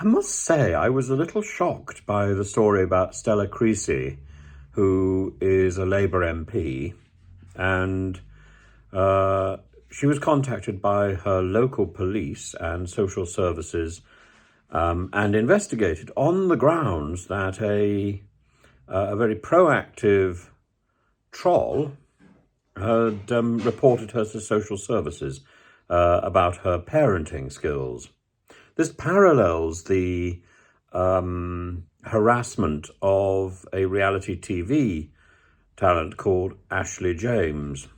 I must say, I was a little shocked by the story about Stella Creasy, who is a Labour MP, and uh, she was contacted by her local police and social services and investigated on the grounds that a very proactive troll had reported her to social services about her parenting skills. This parallels the harassment of a reality TV talent called Ashley James.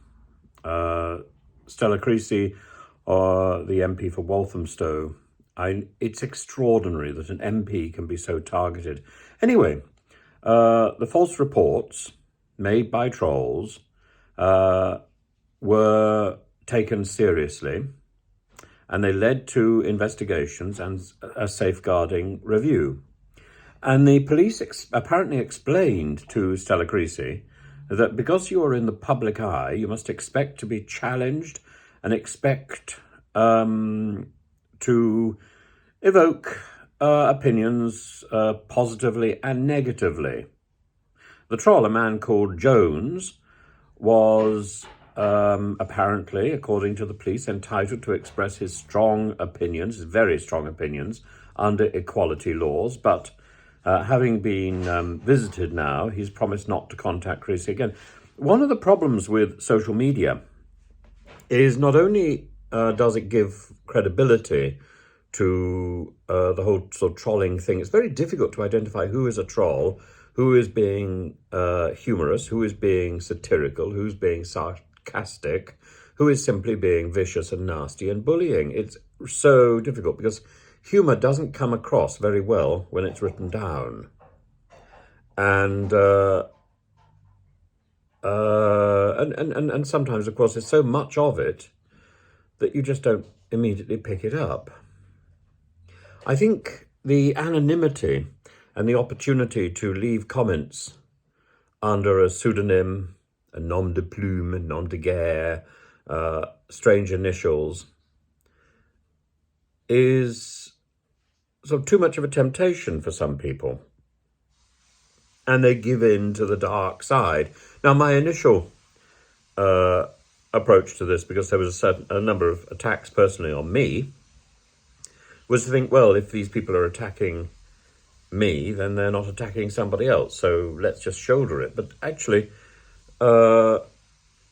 Stella Creasy, the MP for Walthamstow. It's extraordinary that an MP can be so targeted. Anyway, the false reports made by trolls were taken seriously, and they led to investigations and a safeguarding review. And the police apparently explained to Stella Creasy that because you are in the public eye, you must expect to be challenged and expect to evoke opinions positively and negatively. The troll, a man called Jones, was apparently, according to the police, entitled to express his strong opinions, his very strong opinions, under equality laws. But having been visited now, he's promised not to contact Creasy again. One of the problems with social media is not only does it give credibility to the whole sort of trolling thing, it's very difficult to identify who is a troll, who is being humorous, who is being satirical, who's being sarcastic, who is simply being vicious and nasty and bullying. It's so difficult because humour doesn't come across very well when it's written down. And sometimes, of course, there's so much of it that you just don't immediately pick it up. I think the anonymity and the opportunity to leave comments under a pseudonym, a nom de plume, a nom de guerre, strange initials, is sort of too much of a temptation for some people. And they give in to the dark side. Now, my initial approach to this, because there was a number of attacks personally on me, was to think, well, if these people are attacking me, then they're not attacking somebody else, so let's just shoulder it. But actually, I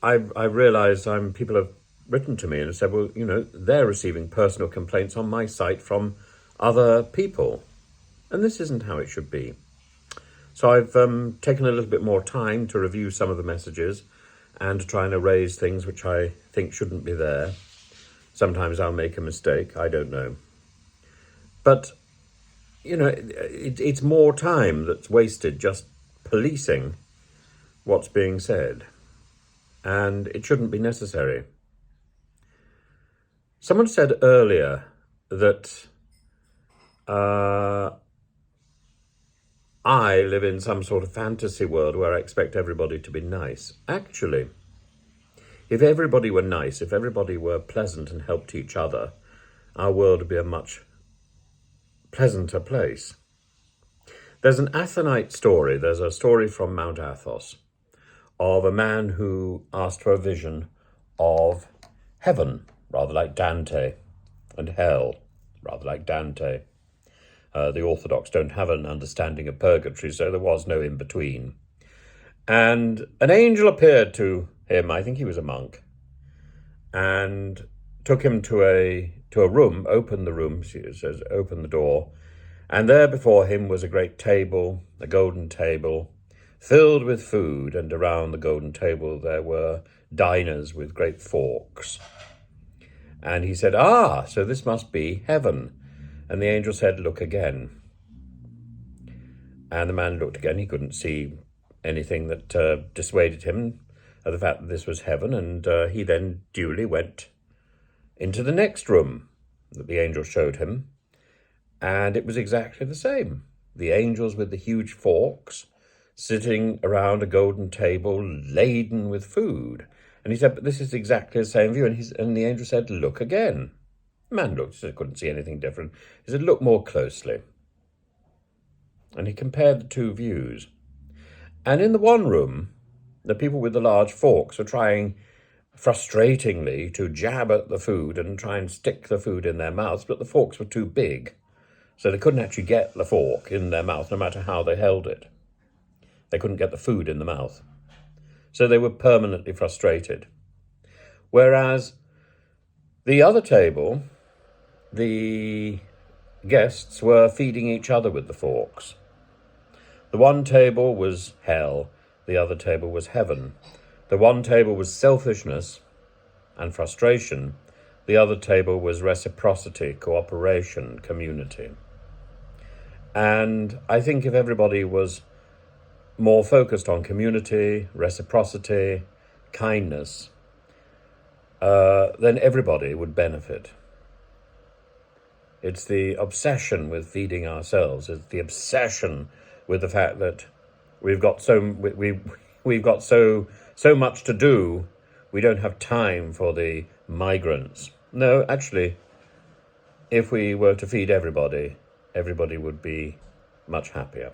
realised people have written to me and said, well, they're receiving personal complaints on my site from other people, and this isn't how it should be. So I've taken a little bit more time to review some of the messages and to try and erase things which I think shouldn't be there. Sometimes I'll make a mistake, I don't know. But, it's more time that's wasted just policing what's being said. And it shouldn't be necessary. Someone said earlier that I live in some sort of fantasy world where I expect everybody to be nice. Actually, if everybody were nice, if everybody were pleasant and helped each other, our world would be a much pleasanter place. There's an Athonite story. There's a story from Mount Athos of a man who asked for a vision of heaven, rather like Dante, and hell, rather like Dante. The Orthodox don't have an understanding of purgatory, so there was no in-between. And an angel appeared to him, I think he was a monk, and took him to a room, opened the room, she says, opened the door, and there before him was a great table, a golden table, filled with food, and around the golden table there were diners with great forks. And he said, so this must be heaven. And the angel said, look again. And the man looked again. He couldn't see anything that dissuaded him of the fact that this was heaven, and he then duly went into the next room that the angel showed him, and it was exactly the same. The angels with the huge forks sitting around a golden table laden with food. And he said, but this is exactly the same view. And the angel said, look again. The man looked, couldn't see anything different. He said, look more closely. And he compared the two views. And in the one room, the people with the large forks were trying frustratingly to jab at the food and try and stick the food in their mouths, but the forks were too big. So they couldn't actually get the fork in their mouth, no matter how they held it. They couldn't get the food in the mouth. So they were permanently frustrated. Whereas the other table, the guests were feeding each other with the forks. The one table was hell, the other table was heaven. The one table was selfishness and frustration. The other table was reciprocity, cooperation, community. And I think if everybody was more focused on community, reciprocity, kindness, then everybody would benefit. It's the obsession with feeding ourselves. It's the obsession with the fact that we've got so much to do. We don't have time for the migrants. No, actually, if we were to feed everybody, everybody would be much happier.